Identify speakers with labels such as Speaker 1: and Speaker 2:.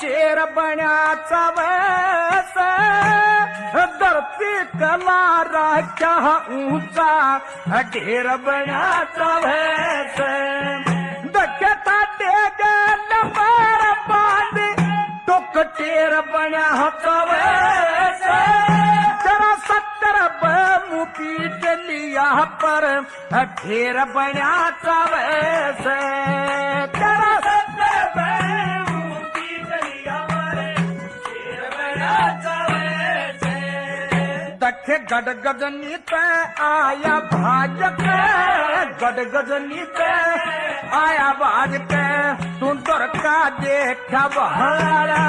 Speaker 1: शेर बण्याचा वस धरती कला राख्या ऊंचा ढेर बण्याचा वस दख्याता टेगल पर बांधी टोकटेर बण्याचा वस जरा 70 मुपीट लिया पर ढेर बण्याचा वस जरा 70 मुपीट लिया पर ढेर बण्याचा वस दखे गडगजनीत आया भाजक गडगजनीत आया भाजक सुंदर का देखा बहारा